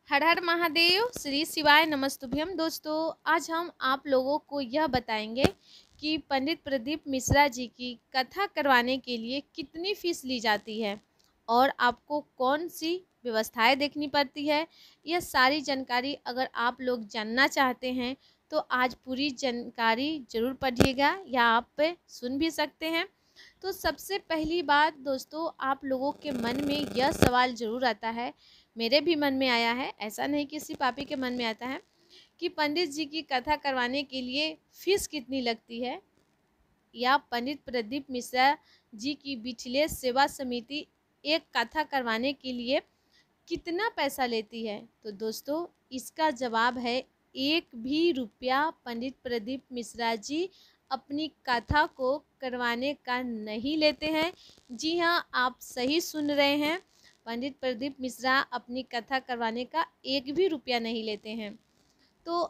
हर हर महादेव, श्री शिवाय नमस्तुभ्यम। दोस्तों, आज हम आप लोगों को यह बताएंगे कि पंडित प्रदीप मिश्रा जी की कथा करवाने के लिए कितनी फीस ली जाती है और आपको कौन सी व्यवस्थाएं देखनी पड़ती है। यह सारी जानकारी अगर आप लोग जानना चाहते हैं तो आज पूरी जानकारी ज़रूर पढ़िएगा या आप पे सुन भी सकते हैं। तो सबसे पहली बात दोस्तों, आप लोगों के मन में यह सवाल ज़रूर आता है, मेरे भी मन में आया है, ऐसा नहीं किसी पापी के मन में आता है कि पंडित जी की कथा करवाने के लिए फीस कितनी लगती है या पंडित प्रदीप मिश्रा जी की बिचले सेवा समिति एक कथा करवाने के लिए कितना पैसा लेती है। तो दोस्तों, इसका जवाब है 1 भी रुपया पंडित प्रदीप मिश्रा जी अपनी कथा को करवाने का नहीं लेते हैं। जी हाँ, आप सही सुन रहे हैं, पंडित प्रदीप मिश्रा अपनी कथा करवाने का 1 भी रुपया नहीं लेते हैं। तो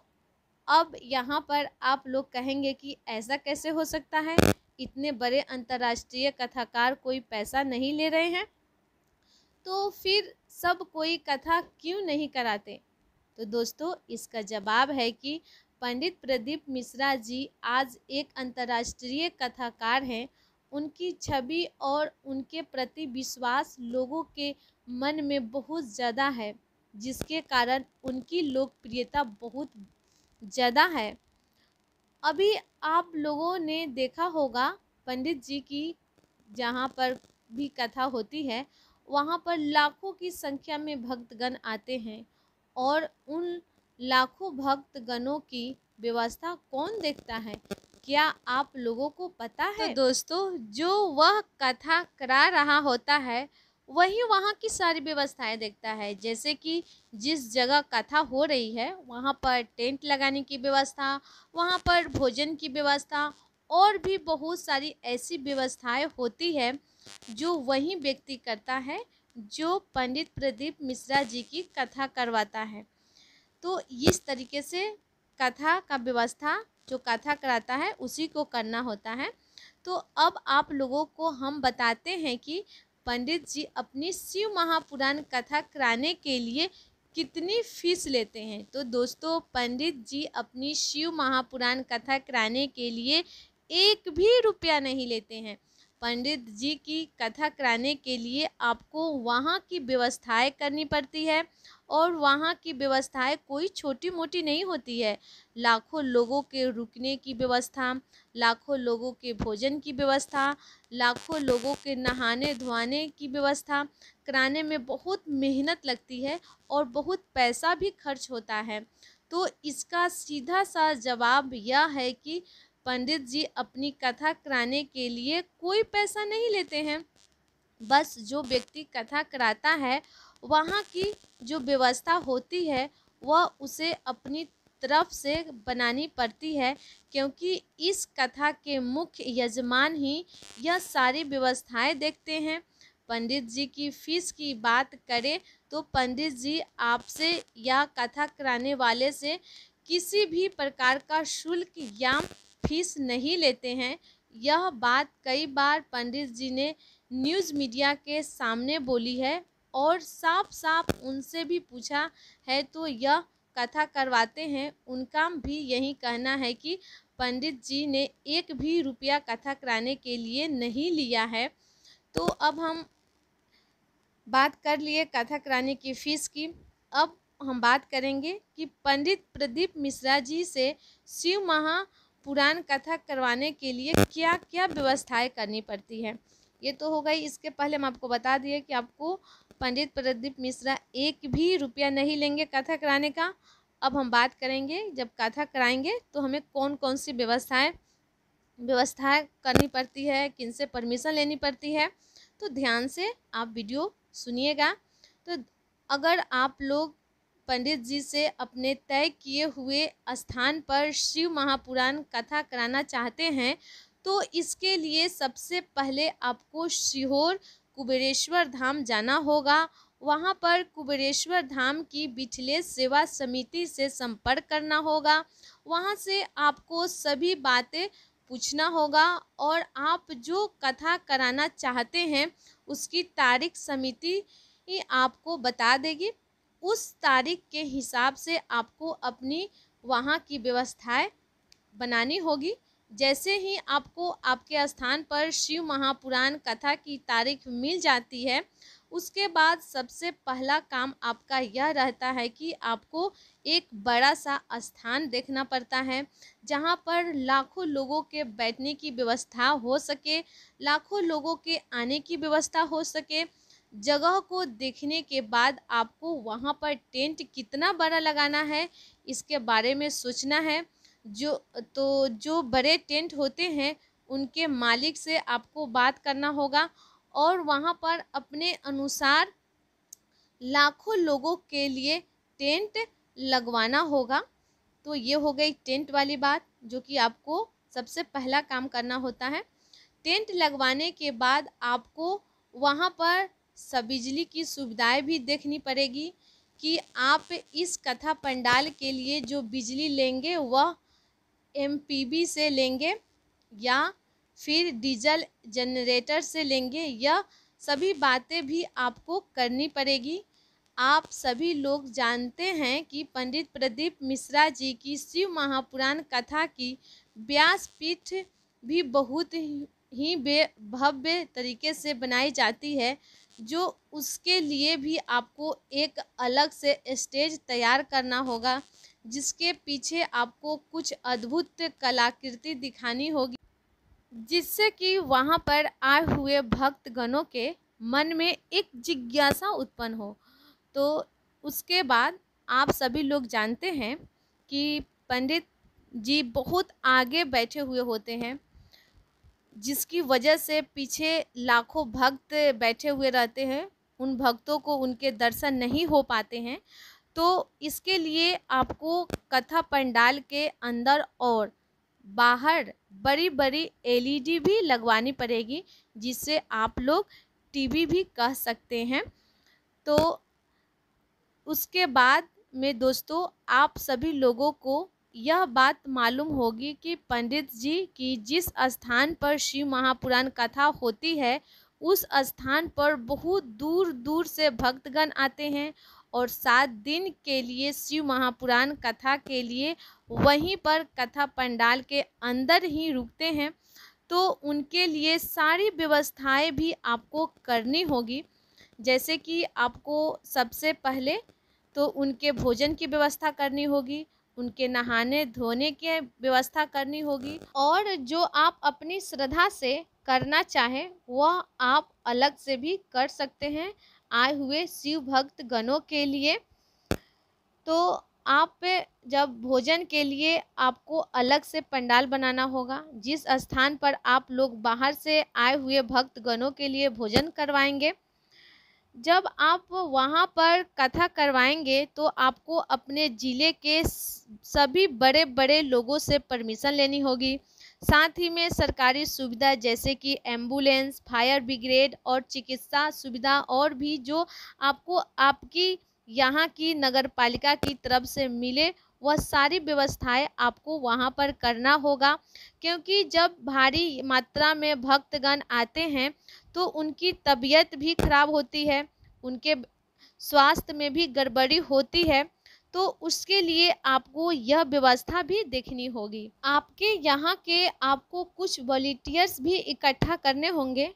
अब यहाँ पर आप लोग कहेंगे कि ऐसा कैसे हो सकता है, इतने बड़े अंतर्राष्ट्रीय कथाकार कोई पैसा नहीं ले रहे हैं, तो फिर सब कोई कथा क्यों नहीं कराते। तो दोस्तों, इसका जवाब है कि पंडित प्रदीप मिश्रा जी आज एक अंतर्राष्ट्रीय कथाकार हैं। उनकी छवि और उनके प्रति विश्वास लोगों के मन में बहुत ज़्यादा है, जिसके कारण उनकी लोकप्रियता बहुत ज़्यादा है। अभी आप लोगों ने देखा होगा, पंडित जी की जहाँ पर भी कथा होती है वहाँ पर लाखों की संख्या में भक्तगण आते हैं और उन लाखों भक्तगणों की व्यवस्था कौन देखता है, क्या आप लोगों को पता है। तो दोस्तों, जो वह कथा करा रहा होता है वही वहाँ की सारी व्यवस्थाएं देखता है। जैसे कि जिस जगह कथा हो रही है वहाँ पर टेंट लगाने की व्यवस्था, वहाँ पर भोजन की व्यवस्था और भी बहुत सारी ऐसी व्यवस्थाएं होती है जो वही व्यक्ति करता है जो पंडित प्रदीप मिश्रा जी की कथा करवाता है। तो इस तरीके से कथा का व्यवस्था जो कथा कराता है उसी को करना होता है। तो अब आप लोगों को हम बताते हैं कि पंडित जी अपनी शिव महापुराण कथा कराने के लिए कितनी फीस लेते हैं। तो दोस्तों, पंडित जी अपनी शिव महापुराण कथा कराने के लिए 1 भी रुपया नहीं लेते हैं। पंडित जी की कथा कराने के लिए आपको वहाँ की व्यवस्थाएं करनी पड़ती है और वहाँ की व्यवस्थाएं कोई छोटी मोटी नहीं होती है। लाखों लोगों के रुकने की व्यवस्था, लाखों लोगों के भोजन की व्यवस्था, लाखों लोगों के नहाने धोने की व्यवस्था कराने में बहुत मेहनत लगती है और बहुत पैसा भी खर्च होता है। तो इसका सीधा सा जवाब यह है कि पंडित जी अपनी कथा कराने के लिए कोई पैसा नहीं लेते हैं। बस जो व्यक्ति कथा कराता है वहाँ की जो व्यवस्था होती है वह उसे अपनी तरफ से बनानी पड़ती है, क्योंकि इस कथा के मुख्य यजमान ही यह सारी व्यवस्थाएं देखते हैं। पंडित जी की फीस की बात करें तो पंडित जी आपसे या कथा कराने वाले से किसी भी प्रकार का शुल्क या फीस नहीं लेते हैं। यह बात कई बार पंडित जी ने न्यूज़ मीडिया के सामने बोली है और साफ साफ उनसे भी पूछा है तो यह कथा करवाते हैं। उनका भी यही कहना है कि पंडित जी ने 1 भी रुपया कथा कराने के लिए नहीं लिया है। तो अब हम बात कर लिए कथा कराने की फ़ीस की। अब हम बात करेंगे कि पंडित प्रदीप मिश्रा जी से शिव महापुराण कथा करवाने के लिए क्या क्या व्यवस्थाएं करनी पड़ती है। ये तो हो गई। इसके पहले हम आपको बता दिए कि आपको पंडित प्रदीप मिश्रा 1 भी रुपया नहीं लेंगे कथा कराने का। अब हम बात करेंगे जब कथा कराएंगे तो हमें कौन कौन सी व्यवस्थाएं करनी पड़ती है, किन से परमिशन लेनी पड़ती है। तो ध्यान से आप वीडियो सुनिएगा। तो अगर आप लोग पंडित जी से अपने तय किए हुए स्थान पर शिव महापुराण कथा कराना चाहते हैं तो इसके लिए सबसे पहले आपको सीहोर कुबेरेश्वर धाम जाना होगा। वहाँ पर कुबेरेश्वर धाम की बिचले सेवा समिति से संपर्क करना होगा। वहाँ से आपको सभी बातें पूछना होगा और आप जो कथा कराना चाहते हैं उसकी तारीख समिति आपको बता देगी। उस तारीख के हिसाब से आपको अपनी वहाँ की व्यवस्थाएं बनानी होगी। जैसे ही आपको आपके स्थान पर शिव महापुराण कथा की तारीख मिल जाती है, उसके बाद सबसे पहला काम आपका यह रहता है कि आपको एक बड़ा सा स्थान देखना पड़ता है, जहाँ पर लाखों लोगों के बैठने की व्यवस्था हो सके, लाखों लोगों के आने की व्यवस्था हो सके। जगह को देखने के बाद आपको वहाँ पर टेंट कितना बड़ा लगाना है, इसके बारे में सोचना है। जो बड़े टेंट होते हैं उनके मालिक से आपको बात करना होगा और वहाँ पर अपने अनुसार लाखों लोगों के लिए टेंट लगवाना होगा। तो ये हो गई टेंट वाली बात, जो कि आपको सबसे पहला काम करना होता है। टेंट लगवाने के बाद आपको वहाँ पर सब बिजली की सुविधाएं भी देखनी पड़ेगी कि आप इस कथा पंडाल के लिए जो बिजली लेंगे वह एमपीबी से लेंगे या फिर डीजल जनरेटर से लेंगे। यह सभी बातें भी आपको करनी पड़ेगी। आप सभी लोग जानते हैं कि पंडित प्रदीप मिश्रा जी की शिव महापुराण कथा की व्यासपीठ भी बहुत ही भव्य तरीके से बनाई जाती है, जो उसके लिए भी आपको एक अलग से स्टेज तैयार करना होगा, जिसके पीछे आपको कुछ अद्भुत कलाकृति दिखानी होगी, जिससे कि वहाँ पर आए हुए भक्तगणों के मन में एक जिज्ञासा उत्पन्न हो। तो उसके बाद आप सभी लोग जानते हैं कि पंडित जी बहुत आगे बैठे हुए होते हैं, जिसकी वजह से पीछे लाखों भक्त बैठे हुए रहते हैं। उन भक्तों को उनके दर्शन नहीं हो पाते हैं। तो इसके लिए आपको कथा पंडाल के अंदर और बाहर बड़ी बड़ी एलईडी भी लगवानी पड़ेगी, जिससे आप लोग टीवी भी कह सकते हैं। तो उसके बाद में दोस्तों आप सभी लोगों को यह बात मालूम होगी कि पंडित जी की जिस स्थान पर शिव महापुराण कथा होती है, उस स्थान पर बहुत दूर दूर से भक्तगण आते हैं और 7 दिन के लिए शिव महापुराण कथा के लिए वहीं पर कथा पंडाल के अंदर ही रुकते हैं। तो उनके लिए सारी व्यवस्थाएं भी आपको करनी होगी। जैसे कि आपको सबसे पहले तो उनके भोजन की व्यवस्था करनी होगी, उनके नहाने धोने की व्यवस्था करनी होगी, और जो आप अपनी श्रद्धा से करना चाहें वह आप अलग से भी कर सकते हैं आए हुए शिव भक्त गणों के लिए। तो आप जब भोजन के लिए आपको अलग से पंडाल बनाना होगा, जिस स्थान पर आप लोग बाहर से आए हुए भक्त गणों के लिए भोजन करवाएंगे। जब आप वहाँ पर कथा करवाएंगे तो आपको अपने ज़िले के सभी बड़े बड़े लोगों से परमिशन लेनी होगी। साथ ही में सरकारी सुविधा जैसे कि एम्बुलेंस, फायर ब्रिगेड और चिकित्सा सुविधा और भी जो आपको आपकी यहाँ की नगर पालिका की तरफ से मिले, वह सारी व्यवस्थाएं आपको वहाँ पर करना होगा। क्योंकि जब भारी मात्रा में भक्तगण आते हैं तो उनकी तबीयत भी खराब होती है, उनके स्वास्थ्य में भी गड़बड़ी होती है। तो उसके लिए आपको यह व्यवस्था भी देखनी होगी। आपके यहाँ के आपको कुछ वॉलंटियर्स भी इकट्ठा करने होंगे,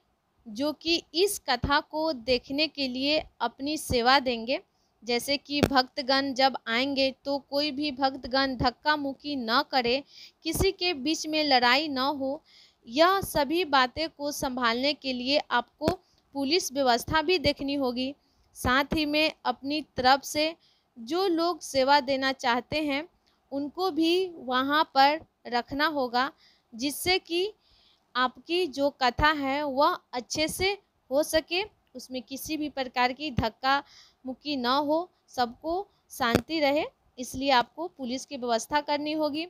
जो कि इस कथा को देखने के लिए अपनी सेवा देंगे। जैसे कि भक्तगण जब आएंगे तो कोई भी भक्तगण धक्का मुक्की न करे, किसी के बीच में लड़ाई न हो। यह सभी बातें को संभालने के लिए आपको पुलिस व्यवस्था भी देखनी होगी। साथ ही में अपनी तरफ से जो लोग सेवा देना चाहते हैं उनको भी वहाँ पर रखना होगा, जिससे कि आपकी जो कथा है वह अच्छे से हो सके, उसमें किसी भी प्रकार की धक्का मुक्की न हो, सबको शांति रहे। इसलिए आपको पुलिस की व्यवस्था करनी होगी।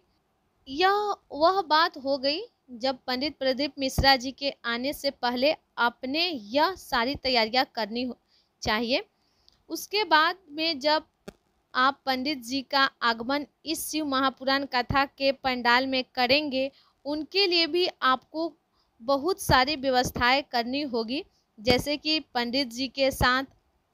यह वह बात हो गई जब पंडित प्रदीप मिश्रा जी के आने से पहले आपने यह सारी तैयारियां करनी चाहिए। उसके बाद में जब आप पंडित जी का आगमन इस शिव महापुराण कथा के पंडाल में करेंगे, उनके लिए भी आपको बहुत सारी व्यवस्थाएं करनी होगी। जैसे कि पंडित जी के साथ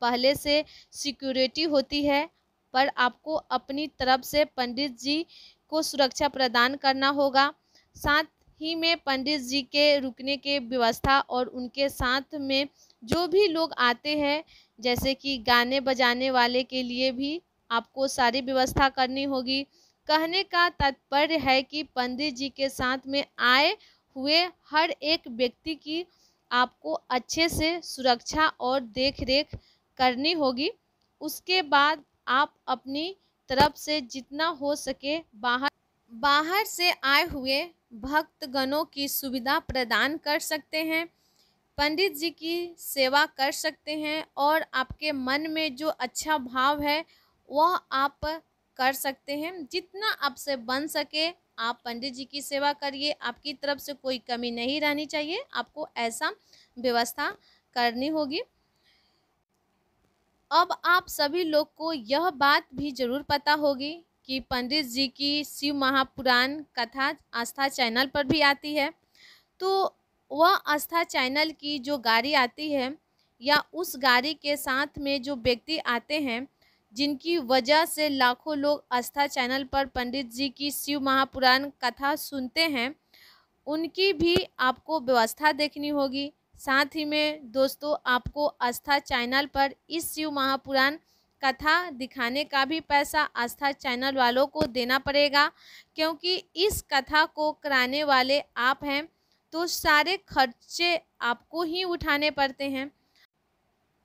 पहले से सिक्योरिटी होती है, पर आपको अपनी तरफ से पंडित जी को सुरक्षा प्रदान करना होगा। साथ ही में पंडित जी के रुकने के व्यवस्था और उनके साथ में जो भी लोग आते हैं, जैसे कि गाने बजाने वाले के लिए भी आपको सारी व्यवस्था करनी होगी। कहने का तात्पर्य है कि पंडित जी के साथ में आए हुए हर एक व्यक्ति की आपको अच्छे से सुरक्षा और देखरेख करनी होगी। उसके बाद आप अपनी तरफ से जितना हो सके बाहर से आए हुए भक्तगणों की सुविधा प्रदान कर सकते हैं, पंडित जी की सेवा कर सकते हैं और आपके मन में जो अच्छा भाव है वह आप कर सकते हैं। जितना आपसे बन सके आप पंडित जी की सेवा करिए, आपकी तरफ से कोई कमी नहीं रहनी चाहिए, आपको ऐसा व्यवस्था करनी होगी। अब आप सभी लोग को यह बात भी ज़रूर पता होगी कि पंडित जी की शिव महापुराण कथा आस्था चैनल पर भी आती है। तो वह आस्था चैनल की जो गाड़ी आती है या उस गाड़ी के साथ में जो व्यक्ति आते हैं, जिनकी वजह से लाखों लोग आस्था चैनल पर पंडित जी की शिव महापुराण कथा सुनते हैं, उनकी भी आपको व्यवस्था देखनी होगी। साथ ही में दोस्तों आपको आस्था चैनल पर इस शिव महापुराण कथा दिखाने का भी पैसा आस्था चैनल वालों को देना पड़ेगा, क्योंकि इस कथा को कराने वाले आप हैं, तो सारे खर्चे आपको ही उठाने पड़ते हैं।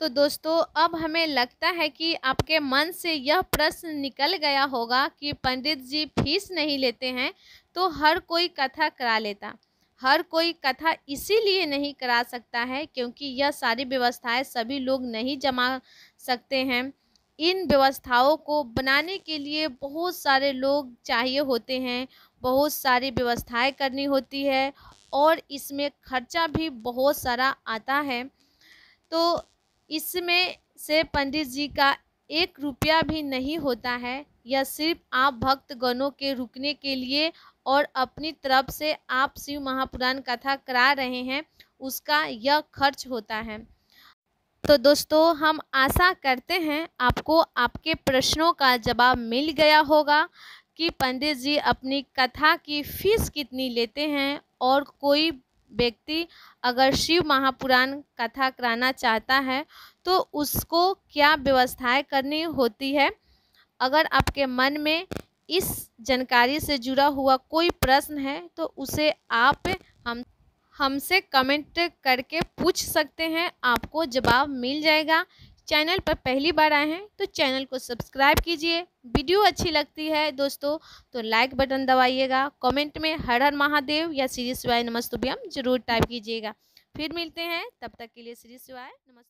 तो दोस्तों अब हमें लगता है कि आपके मन से यह प्रश्न निकल गया होगा कि पंडित जी फीस नहीं लेते हैं तो हर कोई कथा करा लेता। हर कोई कथा इसीलिए नहीं करा सकता है क्योंकि यह सारी व्यवस्थाएं सभी लोग नहीं जमा सकते हैं। इन व्यवस्थाओं को बनाने के लिए बहुत सारे लोग चाहिए होते हैं, बहुत सारी व्यवस्थाएं करनी होती है और इसमें खर्चा भी बहुत सारा आता है। तो इसमें से पंडित जी का 1 रुपया भी नहीं होता है। यह सिर्फ आप भक्तगणों के रुकने के लिए और अपनी तरफ से आप शिव महापुराण कथा करा रहे हैं, उसका यह खर्च होता है। तो दोस्तों हम आशा करते हैं आपको आपके प्रश्नों का जवाब मिल गया होगा कि पंडित जी अपनी कथा की फीस कितनी लेते हैं और कोई व्यक्ति अगर शिव महापुराण कथा कराना चाहता है तो उसको क्या व्यवस्थाएं करनी होती है। अगर आपके मन में इस जानकारी से जुड़ा हुआ कोई प्रश्न है तो उसे आप हमसे कमेंट करके पूछ सकते हैं, आपको जवाब मिल जाएगा। चैनल पर पहली बार आए हैं तो चैनल को सब्सक्राइब कीजिए। वीडियो अच्छी लगती है दोस्तों तो लाइक बटन दबाइएगा। कमेंट में हर हर महादेव या श्री शिवाय नमस्तुभ्यम जरूर टाइप कीजिएगा। फिर मिलते हैं, तब तक के लिए श्री शिवाय नमस्तुभ्यम।